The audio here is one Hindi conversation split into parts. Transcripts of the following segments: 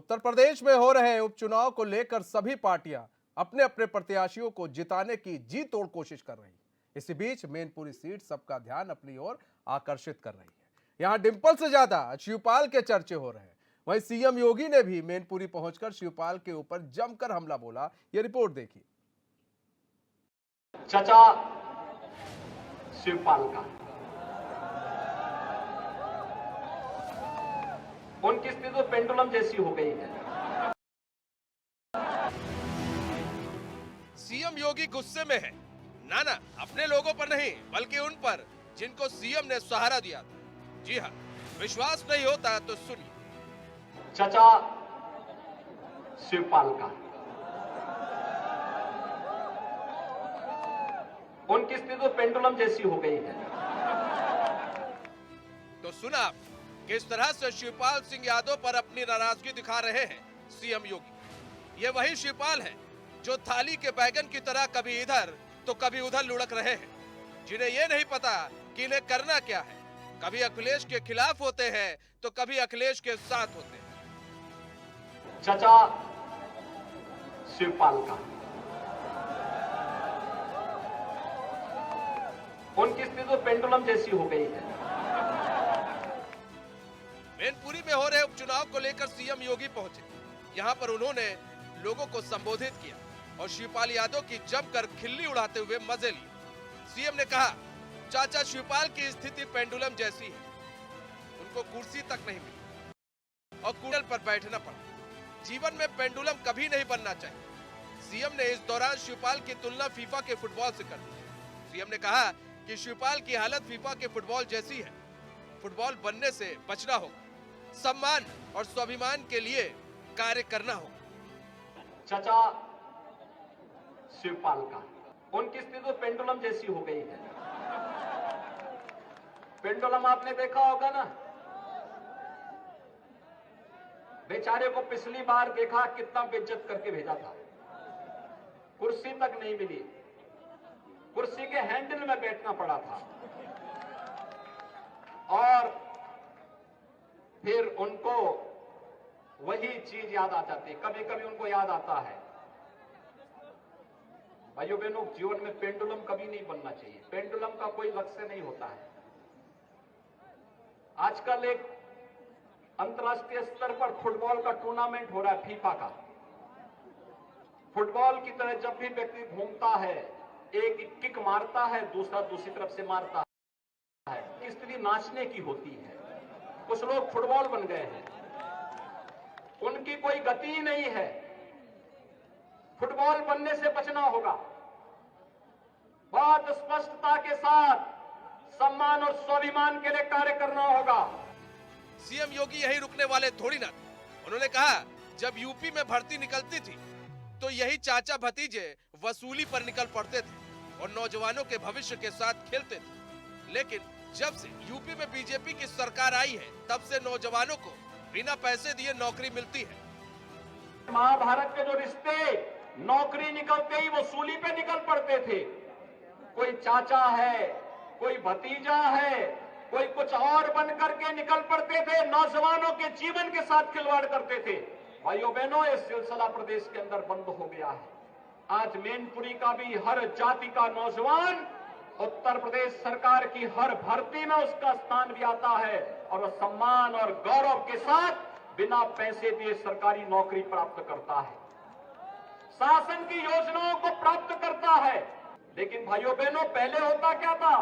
उत्तर प्रदेश में हो रहे उपचुनाव को लेकर सभी पार्टियां अपने अपने प्रत्याशियों को जिताने की जी तोड़ कोशिश कर रही है। इसी बीच मैनपुरी सीट सबका ध्यान अपनी ओर आकर्षित कर रही है। यहां डिंपल से ज्यादा शिवपाल के चर्चे हो रहे हैं। वहीं सीएम योगी ने भी मैनपुरी पहुंचकर शिवपाल के ऊपर जमकर हमला बोला। ये रिपोर्ट देखिए। चचा शिवपाल का उनकी स्थिति तो पेंडुलम जैसी हो गई है। सीएम योगी गुस्से में है। ना अपने लोगों पर नहीं बल्कि उन पर जिनको सीएम ने सहारा दिया था। जी हाँ, विश्वास नहीं होता तो सुनिए। चचा शिवपाल का उनकी स्थिति तो पेंडुलम जैसी हो गई है। तो सुना किस तरह से शिवपाल सिंह यादव पर अपनी नाराजगी दिखा रहे हैं सीएम योगी। ये वही शिवपाल है जो थाली के बैगन की तरह कभी इधर तो कभी उधर लुढ़क रहे हैं, जिन्हें ये नहीं पता कि इन्हें करना क्या है। कभी अखिलेश के खिलाफ होते हैं तो कभी अखिलेश के साथ होते हैं। चचा शिवपाल का उनकी स्थिति तो पेंडुलम जैसी हो गई है। मैनपुरी में हो रहे उपचुनाव को लेकर सीएम योगी पहुंचे। यहां पर उन्होंने लोगों को संबोधित किया और शिवपाल यादव की जमकर खिल्ली उड़ाते हुए मजे लिए। सीएम ने कहा, चाचा शिवपाल की स्थिति पेंडुलम जैसी है। उनको कुर्सी तक नहीं मिली और कुर्सी पर बैठना पड़ा। जीवन में पेंडुलम कभी नहीं बनना चाहिए। सीएम ने इस दौरान शिवपाल की तुलना फीफा के फुटबॉल से कर दी। सीएम ने कहा कि शिवपाल की हालत फीफा के फुटबॉल जैसी है। फुटबॉल बनने से बचना होगा, सम्मान और स्वाभिमान के लिए कार्य करना होगा। चचा शिवपाल का उनकी स्थिति तो पेंडुलम जैसी हो गई है। पेंडुलम आपने देखा होगा ना, बेचारे को पिछली बार देखा कितना बेइज्जत करके भेजा था। कुर्सी तक नहीं मिली, कुर्सी के हैंडल में बैठना पड़ा था। और फिर उनको वही चीज याद आ जाती, कभी कभी उनको याद आता है। भाइयों बहनों, जीवन में पेंडुलम कभी नहीं बनना चाहिए। पेंडुलम का कोई लक्ष्य नहीं होता है। आजकल एक अंतर्राष्ट्रीय स्तर पर फुटबॉल का टूर्नामेंट हो रहा है, फीफा का। फुटबॉल की तरह जब भी व्यक्ति घूमता है, एक किक मारता है, दूसरा दूसरी तरफ से मारता है। इस स्थिति नाचने की होती है। कुछ लोग फुटबॉल बन गए हैं, उनकी कोई गति ही नहीं है। फुटबॉल बनने से बचना होगा। बहुत स्पष्टता के साथ सम्मान और स्वाभिमान के लिए कार्य करना होगा। सीएम योगी यही रुकने वाले थोड़ी ना थे। उन्होंने कहा, जब यूपी में भर्ती निकलती थी तो यही चाचा भतीजे वसूली पर निकल पड़ते थे और नौजवानों के भविष्य के साथ खेलते थे। लेकिन जब से यूपी में बीजेपी की सरकार आई है, तब से नौजवानों को बिना पैसे दिए नौकरी मिलती है। महाभारत के जो रिश्ते नौकरी निकलते ही वसूली पे निकल पड़ते थे। कोई चाचा है, कोई भतीजा है, कोई कुछ और बन करके निकल पड़ते थे, नौजवानों के जीवन के साथ खिलवाड़ करते थे। भाइयों बहनों, ये सिलसिला प्रदेश के अंदर बंद हो गया है। आज मैनपुरी का भी हर जाति का नौजवान उत्तर प्रदेश सरकार की हर भर्ती में उसका स्थान भी आता है और वह सम्मान और गौरव के साथ बिना पैसे दिए सरकारी नौकरी प्राप्त करता है, शासन की योजनाओं को प्राप्त करता है। लेकिन भाइयों बहनों, पहले होता क्या था?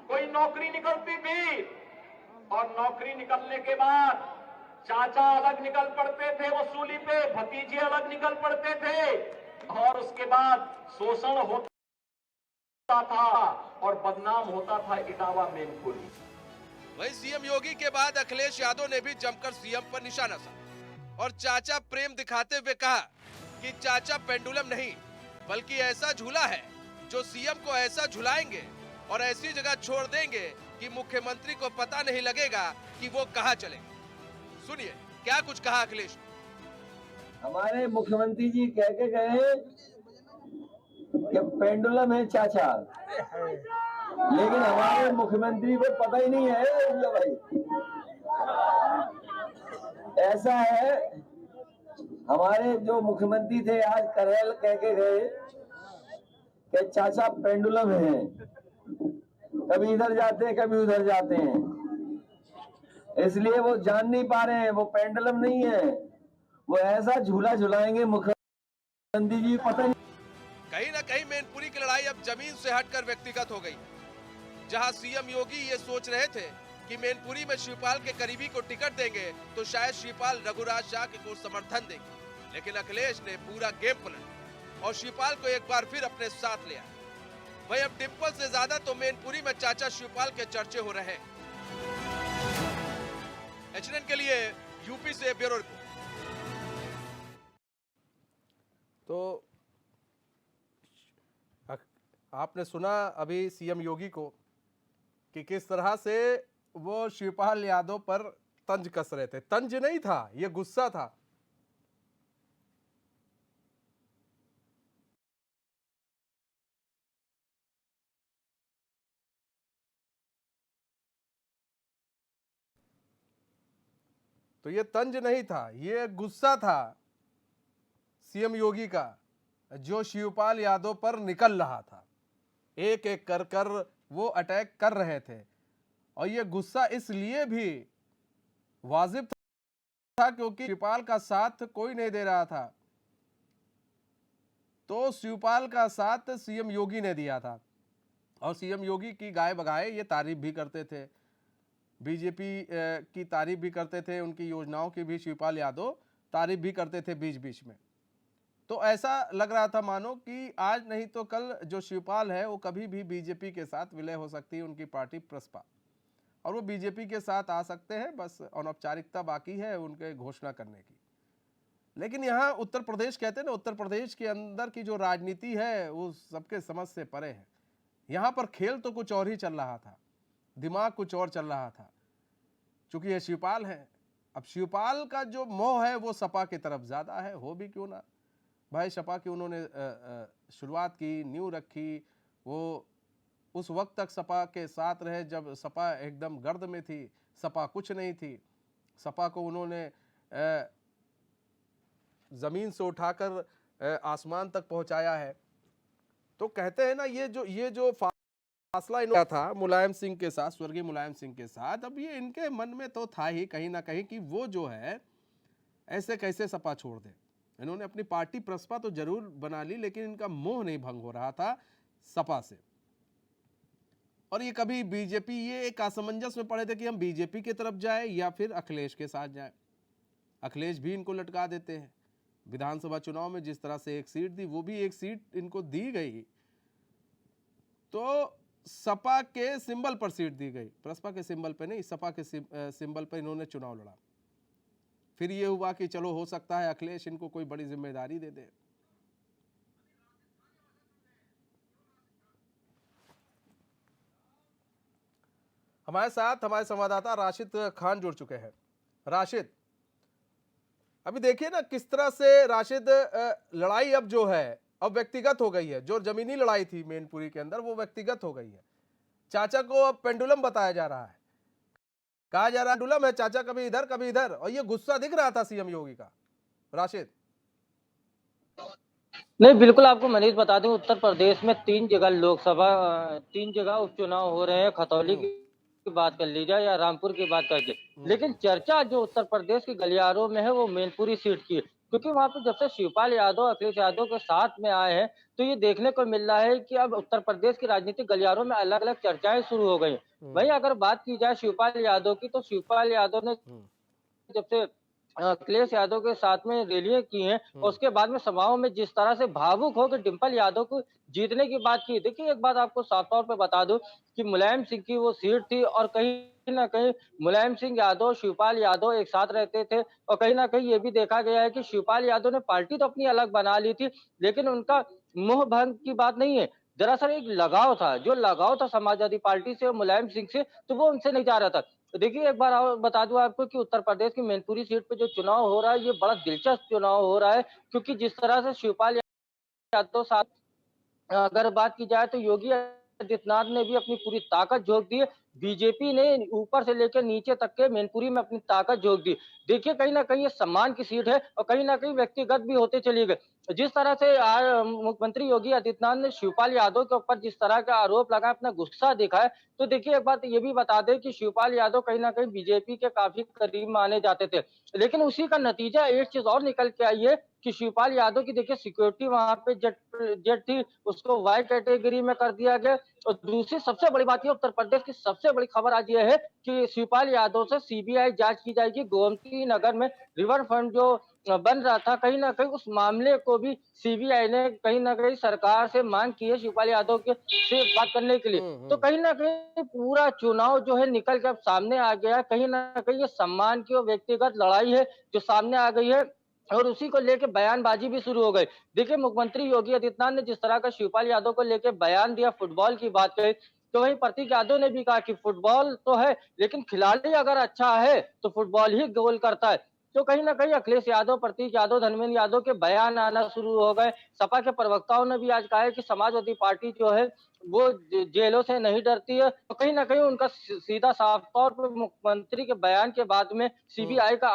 कोई नौकरी निकलती थी और नौकरी निकलने के बाद चाचा अलग निकल पड़ते थे वसूली पे, भतीजे अलग निकल पड़ते थे और उसके बाद शोषण होता था और बदनाम होता था इटावा मैनपुरी। वहीं सीएम योगी के बाद अखिलेश यादव ने भी जमकर सीएम पर निशाना साधा और चाचा प्रेम दिखाते हुए कहा कि चाचा पेंडुलम नहीं बल्कि ऐसा झूला है जो सीएम को ऐसा झुलाएंगे और ऐसी जगह छोड़ देंगे कि मुख्यमंत्री को पता नहीं लगेगा कि वो कहां चले। सुनिए क्या कुछ कहा अखिलेश। हमारे मुख्यमंत्री जी कह के गए कि पेंडुलम है चाचा, लेकिन हमारे मुख्यमंत्री को पता ही नहीं है भाई। ऐसा है हमारे जो मुख्यमंत्री थे आज करेल कह के गए कि चाचा पेंडुलम है, कभी इधर जाते हैं कभी उधर जाते हैं, इसलिए वो जान नहीं पा रहे हैं वो पेंडुलम नहीं है। वो ऐसा झूला झुलाएंगे मुख्यमंत्री जी, पता नहीं। कहीं ना कहीं मैनपुरी की लड़ाई अब जमीन से हटकर व्यक्तिगत हो गई। जहां सीएम योगी ये सोच रहे थे कि मैनपुरी में शिवपाल के करीबी को टिकट देंगे तो शायद शिवपाल रघुराज शाह को समर्थन देंगे, लेकिन अखिलेश ने पूरा गेम पलटा और शिवपाल को एक बार फिर अपने साथ लिया। वहीं अब डिंपल से ज्यादा तो मैनपुरी में चाचा शिवपाल के चर्चे हो रहे हैं। एचएनएन के लिए यूपी से ब्यूरो रिपोर्ट। तो आपने सुना अभी सीएम योगी को कि किस तरह से वो शिवपाल यादव पर तंज कस रहे थे। तंज नहीं था, ये गुस्सा था। तो ये तंज नहीं था, ये गुस्सा था सीएम योगी का, जो शिवपाल यादव पर निकल रहा था। एक एक कर कर वो अटैक कर रहे थे और ये गुस्सा इसलिए भी वाजिब था क्योंकि शिवपाल का साथ कोई नहीं दे रहा था, तो शिवपाल का साथ सीएम योगी ने दिया था और सीएम योगी की गाय बगाए ये तारीफ भी करते थे, बीजेपी की तारीफ भी करते थे, उनकी योजनाओं की भी शिवपाल यादव तारीफ भी करते थे बीच बीच में। तो ऐसा लग रहा था मानो कि आज नहीं तो कल जो शिवपाल है वो कभी भी बीजेपी के साथ विलय हो सकती है, उनकी पार्टी प्रसपा, और वो बीजेपी के साथ आ सकते हैं, बस अनौपचारिकता बाकी है उनके घोषणा करने की। लेकिन यहाँ उत्तर प्रदेश कहते हैं ना, उत्तर प्रदेश के अंदर की जो राजनीति है वो सबके समझ से परे है। यहाँ पर खेल तो कुछ और ही चल रहा था, दिमाग कुछ और चल रहा था। चूंकि ये शिवपाल है, अब शिवपाल का जो मोह है वो सपा की तरफ ज्यादा है, हो भी क्यों ना भाई। सपा की उन्होंने शुरुआत की, नींव रखी, वो उस वक्त तक सपा के साथ रहे जब सपा एकदम गर्द में थी, सपा कुछ नहीं थी। सपा को उन्होंने जमीन से उठाकर आसमान तक पहुंचाया है। तो कहते हैं ना ये जो फासला इन्होंने था मुलायम सिंह के साथ, स्वर्गीय मुलायम सिंह के साथ, अब ये इनके मन में तो था ही कहीं ना कहीं कि वो जो है ऐसे कैसे सपा छोड़ दे। इन्होंने अपनी पार्टी प्रसपा तो जरूर बना ली, लेकिन इनका मोह नहीं भंग हो रहा था सपा से। और ये कभी बीजेपी, ये एक असमंजस में पड़े थे कि हम बीजेपी की तरफ जाए या फिर अखिलेश के साथ जाए। अखिलेश भी इनको लटका देते हैं। विधानसभा चुनाव में जिस तरह से एक सीट दी, वो भी एक सीट इनको दी गई, तो सपा के सिंबल पर सीट दी गई, प्रसपा के सिंबल पर नहीं, सपा के सिंबल पर इन्होंने चुनाव लड़ा। फिर ये हुआ कि चलो हो सकता है अखिलेश इनको कोई बड़ी जिम्मेदारी दे दे। हमारे साथ हमारे संवाददाता राशिद खान जुड़ चुके हैं। राशिद, अभी देखिए ना किस तरह से राशिद लड़ाई अब जो है अब व्यक्तिगत हो गई है। जो जमीनी लड़ाई थी मैनपुरी के अंदर वो व्यक्तिगत हो गई है। चाचा को अब पेंडुलम बताया जा रहा है, कहा जा रहा है पेंडुलम है चाचा, कभी इधर कभी इधर, और ये गुस्सा दिख रहा था सीएम योगी का। राशिद, नहीं, बिल्कुल आपको मनीष बता दूं, उत्तर प्रदेश में 3 जगह लोकसभा, 3 जगह उपचुनाव हो रहे हैं। खतौली की बात कर लीजिए या रामपुर की बात कर लीजिए, लेकिन चर्चा जो उत्तर प्रदेश के गलियारों में है वो मैनपुरी सीट की है, क्योंकि वहां पे जब से शिवपाल यादव अखिलेश यादव के साथ में आए हैं तो ये देखने को मिल रहा है कि अब उत्तर प्रदेश की राजनीतिक गलियारों में अलग अलग चर्चाएं शुरू हो गई। वहीं अगर बात की जाए शिवपाल यादव की, तो शिवपाल यादव ने जब से अखिलेश यादव के साथ में रैलियां की हैं और उसके बाद में सभाओं में जिस तरह से भावुक होकर डिंपल यादव को जीतने की बात की। देखिए, एक बात आपको साफ तौर पे बता दूं कि मुलायम सिंह की वो सीट थी और कहीं ना कहीं मुलायम सिंह यादव, शिवपाल यादव एक साथ रहते थे, और कहीं ना कहीं ये भी देखा गया है कि शिवपाल यादव ने पार्टी तो अपनी अलग बना ली थी, लेकिन उनका मोह भंग की बात नहीं है। दरअसल एक लगाव था, जो लगाव था समाजवादी पार्टी से और मुलायम सिंह से, तो वो उनसे नहीं जा रहा था। तो देखिए, एक बार और बता दूं आपको कि उत्तर प्रदेश की मैनपुरी सीट पे जो चुनाव हो रहा है, ये बड़ा दिलचस्प चुनाव हो रहा है, क्योंकि जिस तरह से शिवपाल यादव साथ अगर बात की जाए तो योगी आदित्यनाथ ने भी अपनी पूरी ताकत झोंक दी है। बीजेपी ने ऊपर से लेकर नीचे तक के मैनपुरी में अपनी ताकत झोंक दी। देखिए कहीं न कहीं ये सम्मान की सीट है और कहीं न कहीं व्यक्तिगत भी होते चले गए। जिस तरह से मुख्यमंत्री योगी आदित्यनाथ ने शिवपाल यादव के ऊपर जिस तरह का आरोप लगाया, अपना गुस्सा दिखाया, तो देखिए एक बात ये भी बता दें कि शिवपाल यादव कहीं न कहीं बीजेपी के काफ़ी करीब माने जाते थे। लेकिन उसी का नतीजा एक चीज़ और निकल के आई है कि शिवपाल यादव की देखिए सिक्योरिटी वहाँ पे जेट जेट थी, उसको वाई कैटेगरी में कर दिया गया। और दूसरी सबसे बड़ी बात ये उत्तर प्रदेश की सबसे बड़ी खबर आज ये है कि शिवपाल यादव से सीबीआई जांच की जाएगी। गोमती नगर में रिवर फ्रंट जो बन रहा था, कहीं न कहीं उस मामले को भी सीबीआई ने कहीं न कहीं सरकार से मांग की है शिवपाल यादव के से बात करने के लिए। तो कहीं न कहीं पूरा चुनाव जो है निकल के अब सामने आ गया है। कहीं न कहीं ये सम्मान की और व्यक्तिगत लड़ाई है जो सामने आ गई है और उसी को लेके बयानबाजी भी शुरू हो गई। देखिए मुख्यमंत्री योगी आदित्यनाथ ने जिस तरह का शिवपाल यादव को लेके बयान दिया, फुटबॉल की बात कही, तो वहीं प्रतीक यादव ने भी कहा कि फुटबॉल तो है, लेकिन खिलाड़ी अगर अच्छा है, तो फुटबॉल ही गोल करता है। तो कहीं न कहीं अखिलेश यादव, प्रतीक यादव, धर्मेंद्र यादव के बयान आना शुरू हो गए। सपा के प्रवक्ताओं ने भी आज कहा है कि समाजवादी पार्टी जो है, वो जेलों से नहीं डरती है। तो कहीं न कहीं उनका सीधा साफ तौर पे मुख्यमंत्री के बयान के बाद में सीबीआई का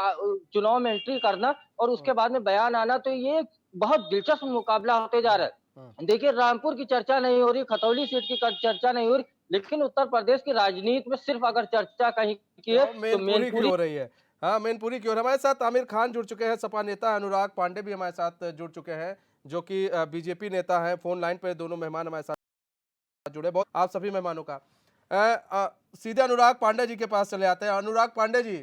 चुनाव में एंट्री करना और उसके बाद में बयान आना, तो ये बहुत दिलचस्प मुकाबला होते जा रहा है। देखिए रामपुर की चर्चा नहीं हो रही, खतौली सीट की चर्चा नहीं हो रही, लेकिन उत्तर प्रदेश की राजनीति में सिर्फ अगर चर्चा कहीं की है तो मैनपुरी की मैनपुरी हो रही है। हाँ, मैनपुरी की ओर। हमारे साथ आमिर खान जुड़ चुके हैं, सपा नेता अनुराग पांडे भी हमारे साथ जुड़ चुके हैं, जो कि बीजेपी नेता हैं। फोन लाइन पे दोनों मेहमान हमारे साथ जुड़े। बहुत आप सभी मेहमानों का सीधे अनुराग पांडे जी के पास चले आते हैं। अनुराग पांडे जी,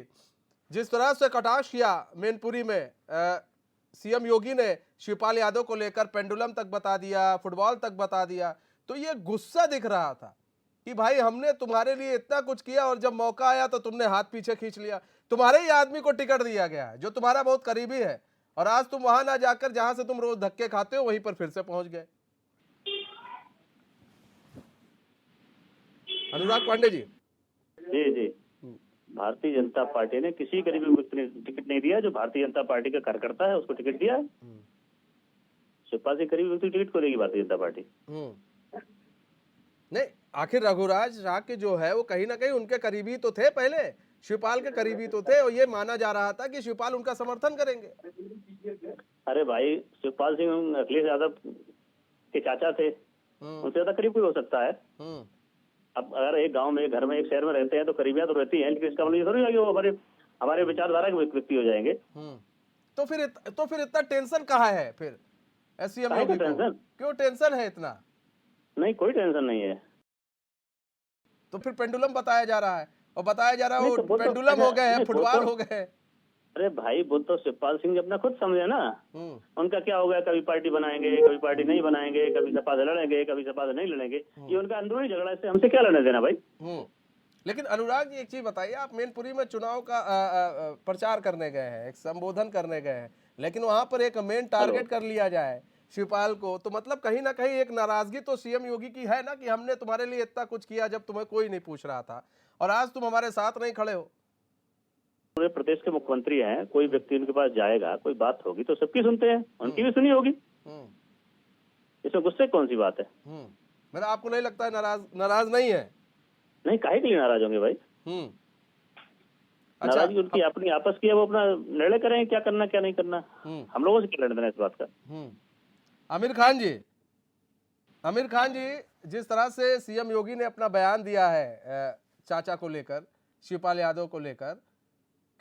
जिस तरह से कटाक्ष किया मैनपुरी में सीएम योगी ने शिवपाल यादव को लेकर, पेंडुलम तक बता दिया, फुटबॉल तक बता दिया, तो ये गुस्सा दिख रहा था कि भाई हमने तुम्हारे लिए इतना कुछ किया और जब मौका आया तो तुमने हाथ पीछे खींच लिया। तुम्हारे ही आदमी को टिकट दिया गया है जो तुम्हारा बहुत करीबी है, और आज तुम वहां ना जाकर जहां से तुम रोज धक्के खाते हो वहीं पर फिर से पहुंच गए। अनुराग पांडे जी। जी जी, भारतीय जनता पार्टी ने किसी करीबी व्यक्ति ने टिकट नहीं दिया। जो भारतीय जनता पार्टी का कार्यकर्ता है उसको टिकट दिया। शिवपाल से करीबी व्यक्ति टिकट को देगी भारतीय जनता पार्टी? नहीं, आखिर रघुराज राके जो है वो कहीं ना कहीं उनके करीबी तो थे, पहले शिवपाल के करीबी तो थे, और ये माना जा रहा था कि शिवपाल उनका समर्थन करेंगे। अरे भाई, शिवपाल सिंह अखिलेश यादव के चाचा थे, उनसे ज्यादा करीब कोई हो सकता है? अब अगर एक गांव में, एक घर में, एक शहर में रहते हैं तो करीबियां तो रहती हैं, लेकिन इसका मतलब ये थोड़ी है कि वो हमारे विचारधारा के व्यक्ति हो जाएंगे। तो फिर इतना टेंशन कहाँ है फिर सीएम योगी को? क्यों टेंशन है इतना? नहीं, कोई टेंशन नहीं है। तो फिर पेंडुलम बताया जा रहा है, और बताया जा रहा है तो पेंडुलम हो गए हैं, फुटबॉल हो गए। अरे भाई, वो तो शिवपाल सिंह अपना खुद समझे ना। उनका क्या हो गया, कभी पार्टी बनाएंगे, कभी पार्टी नहीं बनाएंगे, कभी सपा से लड़ेंगे, कभी सपा से नहीं लड़ेंगे। ये उनका अंदरूनी झगड़ा, इससे हमसे क्या लेना देना भाई। लेकिन अनुराग जी एक चीज बताइए, आप मैनपुरी में चुनाव का प्रचार करने गए हैं, एक संबोधन करने गए हैं, लेकिन वहां पर एक मेन टारगेट कर लिया जाए शिवपाल को, तो मतलब कहीं ना कहीं एक नाराजगी तो सीएम योगी की है ना, कि हमने तुम्हारे लिए इतना कुछ किया जब तुम्हें कोई नहीं पूछ रहा था, और आज तुम हमारे साथ नहीं खड़े हो। पूरे प्रदेश के मुख्यमंत्री हैं, कोई व्यक्ति उनके पास जाएगा, कोई बात होगी तो सबकी सुनते हैं, उनकी भी सुनी होगी। इसमें गुस्से कौन सी बात है? मेरा आपको नहीं लगता है नाराज नहीं है? नहीं, काहे के लिए नाराज होंगे भाई? अच्छा, नाराजगी उनकी अपनी आपस की है, वो अपना निर्णय करें क्या करना क्या नहीं करना। हम लोगों से क्या लेना देना इस बात का। आमिर खान जी, जिस तरह से सीएम योगी ने अपना बयान दिया है चाचा को लेकर, शिवपाल यादव को लेकर,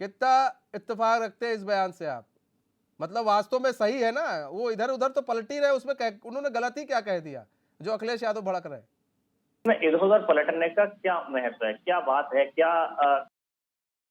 कितना इत्तेफाक रखते हैं इस बयान से आप? मतलब वास्तव में सही है ना? वो इधर उधर तो पलट ही रहे, उसमें उन्होंने गलत ही क्या कह दिया जो अखिलेश यादव भड़क रहे? इधर उधर पलटने का क्या महत्व है, क्या बात है, क्या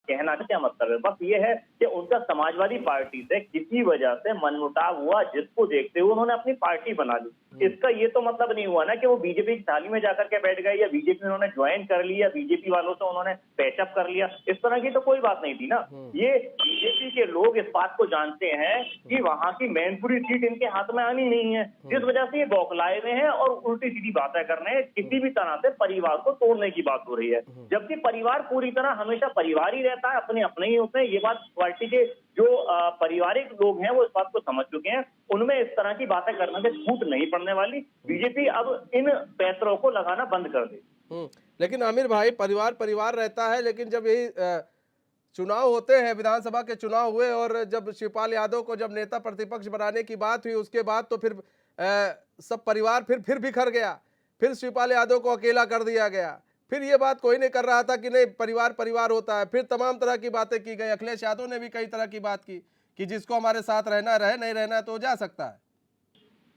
कहना का क्या मतलब है? बस ये है कि उनका समाजवादी पार्टी से किसी वजह से मनमुटाव हुआ, जिसको देखते हुए उन्होंने अपनी पार्टी बना ली। इसका ये तो मतलब नहीं हुआ ना कि वो बीजेपी की थाली में जाकर के बैठ गए, या बीजेपी में उन्होंने ज्वाइन कर लिया, बीजेपी वालों से उन्होंने पैचअप कर लिया। इस तरह की तो कोई बात नहीं थी ना। ये बीजेपी के लोग इस बात को जानते हैं कि वहां की मैनपुरी सीट इनके हाथ में आनी नहीं है, जिस वजह से ये बौखलाए हुए हैं और उल्टी सीधी बातें कर रहे हैं। किसी भी तरह से परिवार को तोड़ने की बात हो रही है, जबकि परिवार पूरी तरह हमेशा परिवार ही रहता है, अपने अपने ही होते हैं। ये बात पार्टी के जो पारिवारिक लोग हैं वो इस बात को समझ चुके हैं। उनमें इस तरह की बातें करने से छूट नहीं पड़ने वाली। बीजेपी अब इन पैतरों को लगाना बंद कर दे। लेकिन आमिर भाई, परिवार परिवार रहता है, लेकिन जब यही चुनाव होते हैं, विधानसभा के चुनाव हुए और जब शिवपाल यादव को जब नेता प्रतिपक्ष बनाने की बात हुई, उसके बाद तो फिर सब परिवार फिर बिखर गया, फिर शिवपाल यादव को अकेला कर दिया गया, फिर ये बात कोई नहीं कर रहा था कि नहीं परिवार परिवार होता है, फिर तमाम तरह की बातें की गई। अखिलेश यादव ने भी कई तरह की बात की कि जिसको हमारे साथ रहना रहे, नहीं रहना तो जा सकता है।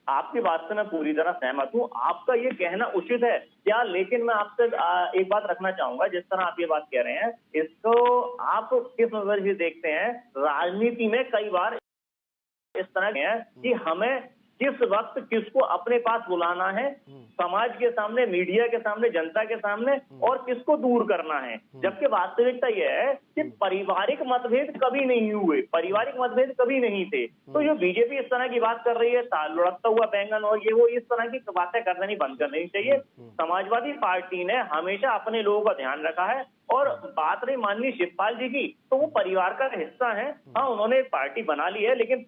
आपकी बात से मैं पूरी तरह सहमत हूँ, आपका ये कहना उचित है क्या, लेकिन मैं आपसे एक बात रखना चाहूंगा। जिस तरह आप ये बात कह रहे हैं, इसको आप किस नजर से देखते हैं? राजनीति में कई बार इस तरह के हैं कि हमें किस वक्त किसको अपने पास बुलाना है, समाज के सामने, मीडिया के सामने, जनता के सामने, और किसको दूर करना है। जबकि वास्तविकता यह है कि पारिवारिक मतभेद कभी नहीं हुए, पारिवारिक मतभेद कभी नहीं थे। तो जो बीजेपी इस तरह की बात कर रही है, लुढ़कता हुआ बैंगन और ये वो, इस तरह की बातें करना नहीं बंद कर देनी चाहिए। समाजवादी पार्टी ने हमेशा अपने लोगों का ध्यान रखा है, और बात रही माननीय शिवपाल जी की, तो वो परिवार का हिस्सा है। हाँ, उन्होंने एक पार्टी बना ली है, लेकिन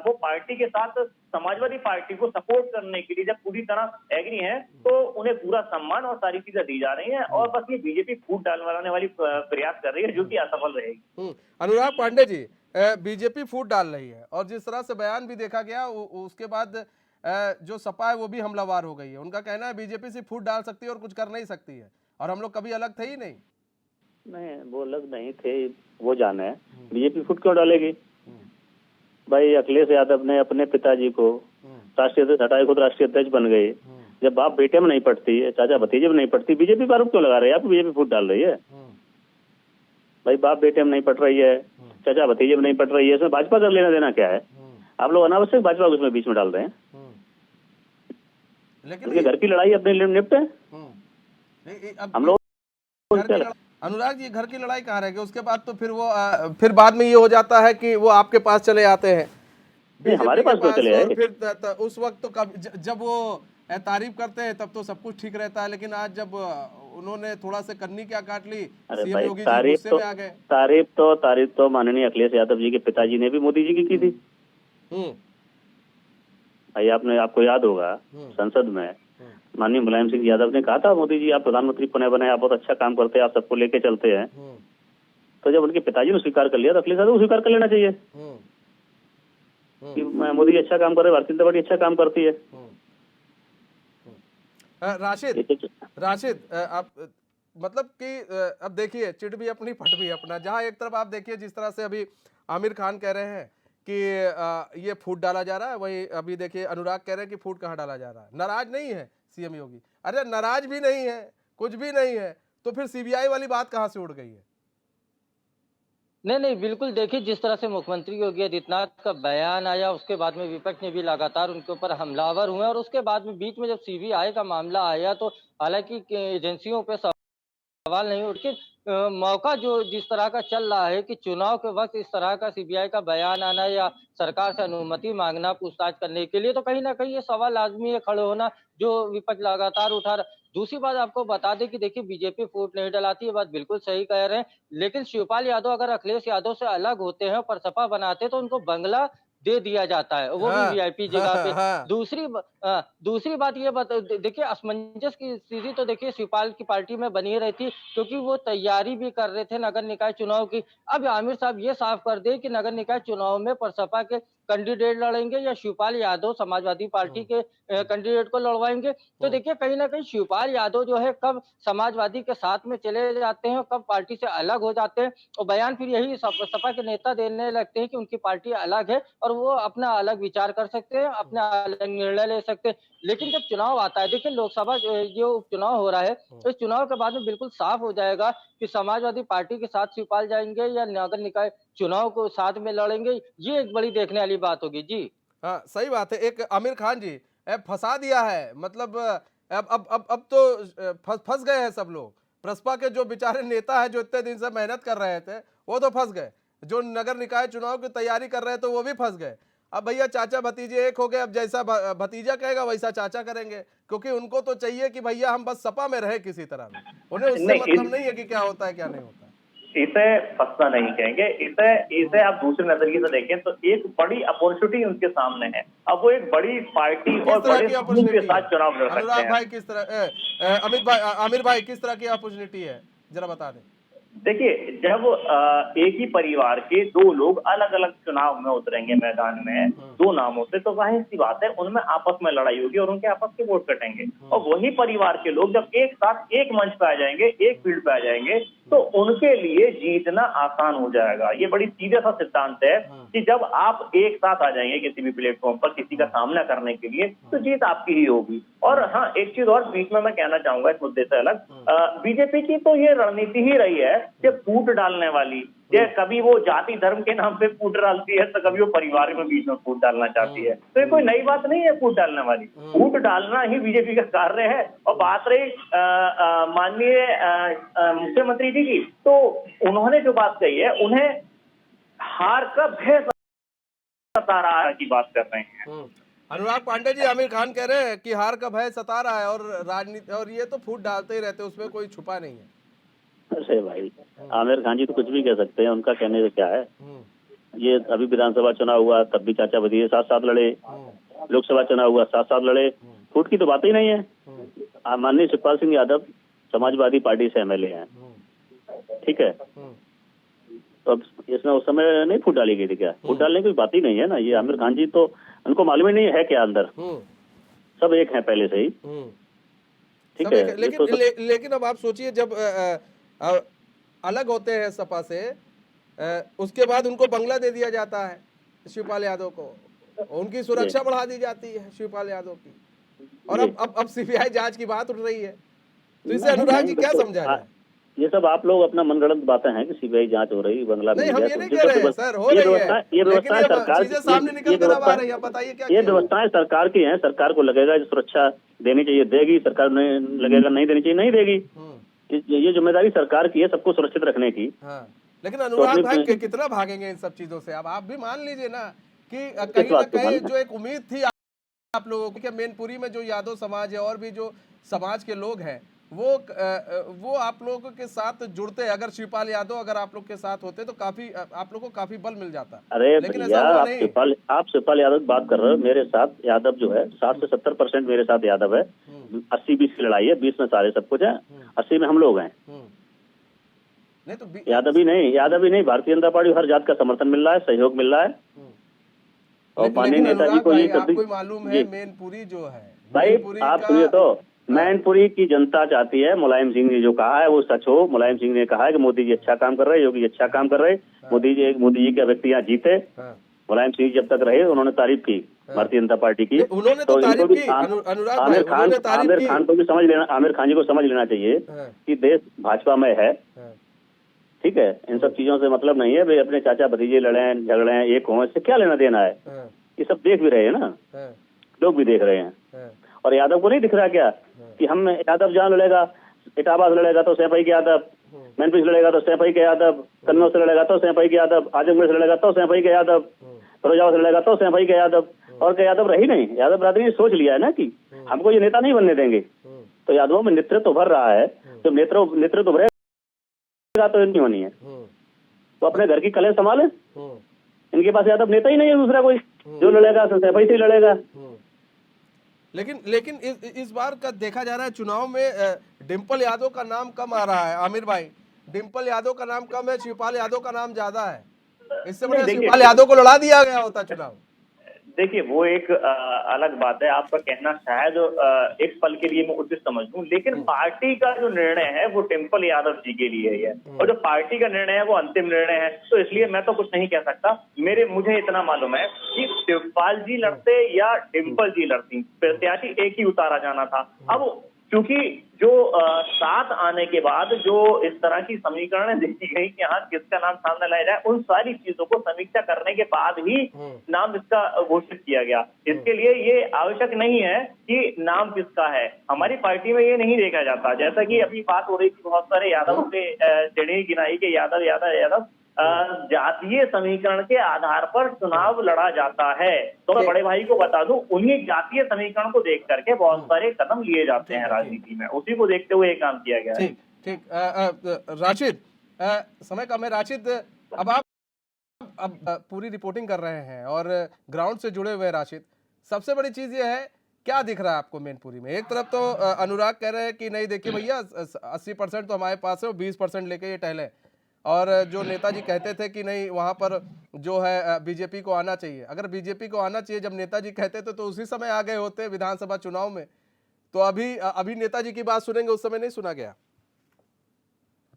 वो पार्टी के साथ समाजवादी पार्टी को सपोर्ट करने के लिए जब पूरी तरह एग्री हैं, तो उन्हें पूरा सम्मान और सारी चीजें दी जा रही हैं। और बस ये बीजेपी फूट डालने वाली प्रयास कर रही है, जो कि असफल रहेगी। अनुराग पांडे जी, बीजेपी फूट डाल रही है, और जिस तरह से बयान भी देखा गया, उसके बाद जो सपा है वो भी हमलावर हो गई है। उनका कहना है बीजेपी से फूट डाल सकती है और कुछ कर नहीं सकती है, और हम लोग कभी अलग थे ही नहीं। नहीं, वो अलग नहीं थे, वो जाने है। बीजेपी फुट क्यों डालेगी भाई? अखिलेश यादव ने अपने पिताजी को राष्ट्रीय अध्यक्ष हटाए, खुद राष्ट्रीय अध्यक्ष बन गए। जब बाप बेटे में नहीं पड़ती है, चाचा भतीजे में नहीं पड़ती, बीजेपी पर आरोप क्यों लगा रहे हैं आप? बीजेपी फुट डाल रही है भाई, बाप बेटे में नहीं पड़ रही है, चाचा भतीजे में नहीं पड़ रही है, इसमें भाजपा का लेना देना क्या है? आप लोग अनावश्यक भाजपा को उसमें बीच में डाल रहे हैं। लेकिन घर की लड़ाई अपने निपटे, हम लोग। अनुराग जी, घर की लड़ाई कहाँ रह गई? उसके बाद तो फिर वो फिर बाद में ये हो जाता है कि वो आपके पास चले आते हैं, हमारे पास तो चले आए। फिर उस वक्त तो जब वो तारीफ करते हैं तब तो सब कुछ ठीक रहता है, लेकिन आज जब उन्होंने थोड़ा से कन्नी क्या काट ली, सीएम योगी जी गुस्से में आ गए। तारीफ तो माननीय अखिलेश यादव जी के पिताजी ने भी मोदी जी की थी भाई। आपको याद होगा, संसद में माननीय मुलायम सिंह यादव ने कहा था, मोदी जी आप प्रधानमंत्री पुनः बने, आप बहुत अच्छा काम करते हैं, आप सबको लेके चलते हैं। तो जब उनके पिताजी ने स्वीकार कर लिया, तो अखिलेश यादव को स्वीकार कर लेना चाहिए कि मोदी जी अच्छा काम कर रहे, भारतीय जनता पार्टी अच्छा काम करती है। राशिद, आप मतलब कि अब देखिए, चिढ़ भी अपनी फट भी अपना। जहां एक तरफ आप देखिए जिस तरह से अभी आमिर खान कह रहे हैं कि ये फूट डाला जा रहा है, वही अभी देखिए अनुराग कह रहे हैं कि फूट कहाँ डाला जा रहा है। नाराज नहीं है सीएम योगी? अरे नाराज भी नहीं है, कुछ भी नहीं है, तो फिर सीबीआई वाली बात कहां से उड़ गई है? नहीं, बिल्कुल। देखिए, जिस तरह से मुख्यमंत्री योगी आदित्यनाथ का बयान आया, उसके बाद में विपक्ष ने भी लगातार उनके ऊपर हमलावर हुए, और उसके बाद में बीच में जब सीबीआई का मामला आया, तो हालांकि एजेंसियों पे सवाल नहीं उठ के मौका जो जिस तरह का चल रहा है कि चुनाव के वक्त इस तरह का सीबीआई का बयान आना या सरकार से अनुमति मांगना पूछताछ करने के लिए, तो कहीं ना कहीं ये सवाल लाजमी है खड़े होना, जो विपक्ष लगातार उठा रहा। दूसरी बात आपको बता दें कि देखिए, बीजेपी फूट नहीं डलाती, ये बात बिल्कुल सही कह रहे हैं, लेकिन शिवपाल यादव अगर अखिलेश यादव से अलग होते हैं और सपा बनाते तो उनको बंगला दे दिया जाता है, वो भी वीआईपी जगह पे। दूसरी बात ये देखिए, असमंजस की स्थिति तो देखिए शिवपाल की पार्टी में बनी रहती, क्योंकि वो तैयारी भी कर रहे थे नगर निकाय चुनाव की। अब आमिर साहब ये साफ कर दे कि नगर निकाय चुनाव में सपा के कैंडिडेट लड़ेंगे या शिवपाल यादव समाजवादी पार्टी के कैंडिडेट को लड़वाएंगे। तो देखिए, कहीं ना कहीं शिवपाल यादव जो है कब समाजवादी के साथ में चले जाते हैं, कब पार्टी से अलग हो जाते हैं, और बयान फिर यही सपा के नेता देने लगते हैं कि उनकी पार्टी अलग है और वो अपना अलग विचार कर सकते हैं, अपना अलग निर्णय ले सकते हैं। लेकिन जब चुनाव आता है, देखिए लोकसभा जो उपचुनाव हो रहा है, तो इस चुनाव के बाद में बिल्कुल साफ हो जाएगा कि समाजवादी पार्टी के साथ शिवपाल जाएंगे या नगर निकाय चुनाव को साथ में लड़ेंगे। ये एक बड़ी देखने वाली बात होगी जी। हाँ, सही बात है। एक आमिर खान जी फंसा दिया है, मतलब अब तो फंस गए हैं सब लोग। प्रसपा के जो बेचारे नेता है जो इतने दिन से मेहनत कर रहे थे, वो तो फंस गए। जो नगर निकाय चुनाव की तैयारी कर रहे थे वो भी फंस गए। अब भैया चाचा भतीजे एक हो गए, अब जैसा भतीजा कहेगा वैसा चाचा करेंगे, क्योंकि उनको तो चाहिए कि भैया हम बस सपा में रहे किसी तरह में। उन्हें उससे मतलब नहीं है कि क्या होता है क्या नहीं होता है। इसे फंसना नहीं कहेंगे, इसे आप दूसरे नजरिए से देखें तो एक बड़ी अपॉर्चुनिटी उनके सामने है। अब वो एक बड़ी पार्टी और किस तरह बड़े की समूह के अपॉर्चुनिटी साथ है चुनाव लड़ सकते अनुराग हैं। भाई, किस तरह अमित भाई, आमिर भाई, किस तरह की अपॉर्चुनिटी है, जरा बता दें। देखिए, जब एक ही परिवार के दो लोग अलग अलग चुनाव में उतरेंगे मैदान में, दो नामों से, तो जाहिर सी बात है उनमें आपस में लड़ाई होगी और उनके आपस के वोट कटेंगे। और वही परिवार के लोग जब एक साथ एक मंच पे आ जाएंगे, एक फील्ड पे आ जाएंगे, तो उनके लिए जीतना आसान हो जाएगा। ये बड़ी सीधा सा सिद्धांत है कि जब आप एक साथ आ जाएंगे किसी भी प्लेटफॉर्म पर किसी का सामना करने के लिए, तो जीत आपकी ही होगी। और हाँ, एक चीज और बीच में मैं कहना चाहूंगा इस मुद्दे से अलग, बीजेपी की तो ये रणनीति ही रही है कि फूट डालने वाली, ये कभी वो जाति धर्म के नाम पे फूट डालती है, तो कभी वो परिवार में बीच में फूट डालना चाहती है। तो ये कोई नई बात नहीं है फूट डालने वाली, फूट डालना ही बीजेपी का कार्य है। और बात रही माननीय मुख्यमंत्री जी की, तो उन्होंने जो बात कही है, उन्हें हार का भय सता रहा है की बात कर रहे हैं। अनुराग पांडे जी, आमिर खान कह रहे हैं कि हार का भय सता रहा है और राजनीति, और ये तो फूट डालते ही रहते हैं, उसमें कोई छुपा नहीं है। अरे भाई, आमिर खान जी तो कुछ भी कह सकते हैं, उनका कहने से क्या है। ये अभी विधानसभा चुनाव हुआ तब भी चाचा भतीजे साथ साथ लड़े, लोकसभा चुनाव हुआ साथ साथ लड़े, फूट की तो बात ही नहीं है। माननीय शिवपाल सिंह यादव समाजवादी पार्टी से एमएलए हैं, ठीक है, तो अब इसमें उस समय नहीं फूट डाली गई थी क्या? फूट डालने की बात ही नहीं है ना। ये आमिर खान जी तो उनको मालूम ही नहीं है क्या अंदर, सब एक है पहले से ही, ठीक है। लेकिन अब आप सोचिए, जब अलग होते हैं सपा से, उसके बाद उनको बंगला दे दिया जाता है शिवपाल यादव को, उनकी सुरक्षा बढ़ा दी जाती है शिवपाल यादव की, और अब सीबीआई जांच की बात उठ रही है, तो इसे अनुराग जी क्या समझा जाए? ये सब आप लोग अपना मनगढ़ंत बातें हैं कि सीबीआई जांच हो रही, बंगला नहीं, हम ये नहीं कह रहे हैं सर, हो रही है, ये व्यवस्थाएं सरकार, चीजें सामने निकल कर अब आ रही है, बताइए क्या ये व्यवस्थाएं सरकार की हैं। सरकार को लगेगा सुरक्षा देनी चाहिए, देगी, सरकार ने लगेगा नहीं देनी चाहिए, नहीं देगी। ये जिम्मेदारी सरकार की है सबको सुरक्षित रखने की। लेकिन अनुराग भाई कितना भागेंगे इन सब चीजों से? अब आप भी मान लीजिए ना कि कहीं ना कहीं जो एक उम्मीद थी आप लोगों की, मैनपुरी में जो यादव समाज है और भी जो समाज के लोग हैं, वो आप लोगों के साथ जुड़ते हैं। अगर शिवपाल यादव अगर आप लोग के साथ होते तो काफी आप लोगों को काफी बल मिल जाता। अरे भैया, आप शिवपाल यादव की बात कर रहे हो, मेरे साथ यादव जो है 60 से 70% मेरे साथ यादव है। 80-20 की लड़ाई है, 20 में सारे सब कुछ है, 80 में हम लोग हैं। नहीं तो यादव ही नहीं, भारतीय जनता पार्टी हर जात का समर्थन मिल रहा है, सहयोग मिल रहा है। और माननीय नेताजी को ये आपको मालूम है मैनपुरी जो है भाई, आप सुनिए तो, मैनपुरी की जनता चाहती है मुलायम सिंह ने जो कहा है वो सच हो। मुलायम सिंह ने कहा है कि मोदी जी अच्छा काम कर रहे, योगी अच्छा काम कर रहे, मोदी जी के व्यक्ति यहाँ जीते। मुलायम सिंह जब तक रहे उन्होंने तारीफ की भारतीय जनता पार्टी की, उन्होंने तो तारीफ की। आमिर खान को भी समझ लेना, आमिर खान जी को समझ लेना चाहिए कि देश भाजपा में है, ठीक है। इन सब चीजों से मतलब नहीं है भाई अपने चाचा भतीजे लड़े झगड़े एक हों, इससे क्या लेना देना है। ये सब देख भी रहे हैं ना, लोग भी देख रहे हैं। और यादव को नहीं दिख रहा क्या कि हम यादव जहाँ लड़ेगा, इटावा से लड़ेगा तो सैफई के यादव, मैनपुरी से लड़ेगा तो सैफई के यादव, कन्नौज से लड़ेगा तो सैफई के यादव, आजमगढ़ से लड़ेगा तो सैफई के यादव, फिरोजाबाद से लड़ेगा तो सैफई के यादव, और के यादव रही नहीं। यादव बरादरी ने सोच लिया है ना कि हमको ये नेता नहीं बनने देंगे, तो यादवों में नेतृत्व उभर रहा है। जब नेतृत्व उभरेगा तो नहीं होनी है, तो अपने घर की कलह संभाले। इनके पास यादव नेता ही नहीं है दूसरा कोई, जो लड़ेगा तो सैफई से लड़ेगा। लेकिन इस बार का देखा जा रहा है चुनाव में डिम्पल यादव का नाम कम आ रहा है। आमिर भाई, डिम्पल यादव का नाम कम है, शिवपाल यादव का नाम ज्यादा है। इससे बढ़िया शिवपाल यादव को लड़ा दिया गया होता चुनाव। देखिए, वो एक अलग बात है, आपका कहना शायद एक पल के लिए मैं उचित समझ लूं, लेकिन पार्टी का जो निर्णय है वो डिम्पल यादव जी के लिए है, और जो पार्टी का निर्णय है वो अंतिम निर्णय है। तो इसलिए मैं तो कुछ नहीं कह सकता। मुझे इतना मालूम है कि शिवपाल जी लड़ते या डिम्पल जी लड़ती, प्रत्याशी एक ही उतारा जाना था। अब क्योंकि जो साथ आने के बाद जो इस तरह की समीकरणें देखी गई कि हाँ किसका नाम सामने लाया जाए, उन सारी चीजों को समीक्षा करने के बाद ही नाम इसका घोषित किया गया। इसके लिए ये आवश्यक नहीं है कि नाम किसका है। हमारी पार्टी में ये नहीं देखा जाता, जैसा कि अभी बात हो रही थी बहुत सारे यादवों के श्रेणी गिनाई के यादव जातीय समीकरण के आधार पर चुनाव लड़ा जाता है। तो मैं बड़े भाई को बता दूं, उन्हीं जातीय समीकरण को देख करके बहुत सारे कदम लिए जाते हैं राजनीति में, उसी को देखते हुए काम किया गया है। ठीक राशिद, समय कम है राशिद, अब आप पूरी रिपोर्टिंग कर रहे हैं और ग्राउंड से जुड़े हुए हैं राशिद, सबसे बड़ी चीज ये है, क्या दिख रहा है आपको मैनपुरी में? एक तरफ तो अनुराग कह रहे हैं कि नहीं देखिए भैया 80% तो हमारे पास है और 20% लेके ये टहले, और जो नेताजी कहते थे कि नहीं वहां पर जो है बीजेपी को आना चाहिए, अगर बीजेपी को आना चाहिए जब नेताजी कहते थे तो उसी समय आ गए होते विधानसभा चुनाव में, तो अभी नेताजी की बात सुनेंगे, उस समय नहीं सुना गया।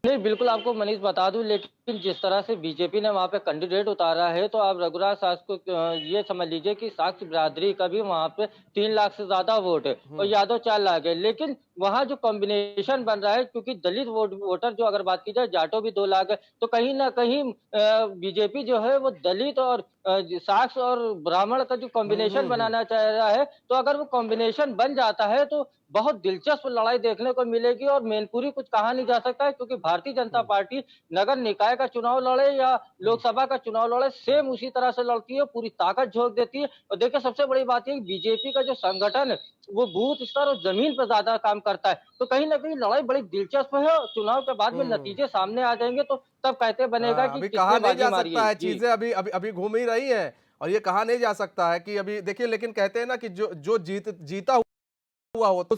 नहीं, बिल्कुल आपको मनीष बता दूं, लेकिन जिस तरह से बीजेपी ने वहां पे कैंडिडेट उतारा है, तो आप रघुराज साहब को ये समझ लीजिए कि साक्ष बिरादरी का भी वहां पे 3 लाख से ज्यादा वोट है और यादव 4 लाख है। लेकिन वहां जो कॉम्बिनेशन बन रहा है, क्योंकि दलित वोटर जो अगर बात की जाए, जाटो भी 2 लाख है, तो कहीं ना कहीं बीजेपी जो है वो दलित और साक्ष और ब्राह्मण का जो कॉम्बिनेशन बनाना चाह रहा है, तो अगर वो कॉम्बिनेशन बन जाता है तो बहुत दिलचस्प लड़ाई देखने को मिलेगी। और मैनपुरी कुछ कहा नहीं जा सकता है, क्योंकि भारतीय जनता पार्टी नगर निकाय का चुनाव लड़े या लोकसभा का चुनाव लड़े, सेम उसी तरह से लड़ती है, पूरी ताकत झोंक देती है। और देखिए सबसे बड़ी बात यह, बीजेपी का जो संगठन है वो बूथ स्तर और जमीन पर ज्यादा काम करता है, तो कहीं ना कहीं लड़ाई बड़ी दिलचस्प है। चुनाव के बाद में नतीजे सामने आ जाएंगे तो तब कहते बनेगा कि अभी कहा नहीं जा सकता है, जी। चीजें अभी घूम ही रही है और ये कहा नहीं जा सकता है कि अभी देखिए, लेकिन कहते हैं ना कि जो जीता हुआ हो तो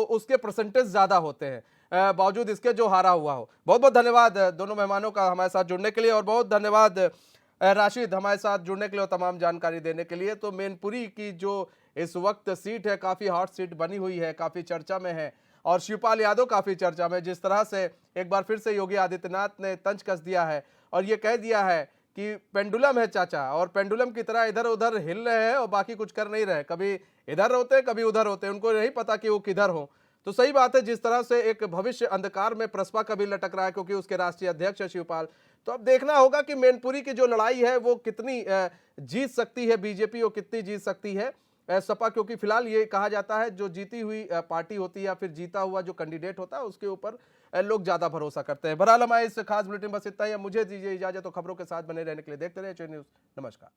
उसके परसेंटेज ज्यादा होते हैं बावजूद इसके जो हारा हुआ हो। बहुत बहुत धन्यवाद दोनों मेहमानों का हमारे साथ जुड़ने के लिए, और बहुत धन्यवाद राशिद हमारे साथ जुड़ने के लिए और तमाम जानकारी देने के लिए। तो मैनपुरी की जो इस वक्त सीट है, काफी हॉट सीट बनी हुई है, काफी चर्चा में है, और शिवपाल यादव काफी चर्चा में, जिस तरह से एक बार फिर से योगी आदित्यनाथ ने तंज कस दिया है और ये कह दिया है कि पेंडुलम है चाचा, और पेंडुलम की तरह इधर उधर हिल रहे हैं और बाकी कुछ कर नहीं रहे, कभी इधर होते हैं कभी उधर होते हैं, उनको नहीं पता कि वो किधर हो। तो सही बात है, जिस तरह से एक भविष्य अंधकार में प्रसपा कभी लटक रहा है क्योंकि उसके राष्ट्रीय अध्यक्ष है शिवपाल। तो अब देखना होगा कि मैनपुरी की जो लड़ाई है वो कितनी जीत सकती है बीजेपी, और कितनी जीत सकती है सपा, क्योंकि फिलहाल ये कहा जाता है जो जीती हुई पार्टी होती है या फिर जीता हुआ जो कैंडिडेट होता है उसके ऊपर लोग ज्यादा भरोसा करते हैं। बहरहाल हमारे इस खास बुलेटिन बस इतना ही, मुझे दीजिए इजाजत, तो खबरों के साथ बने रहने के लिए देखते रहिए एच न्यूज़। नमस्कार।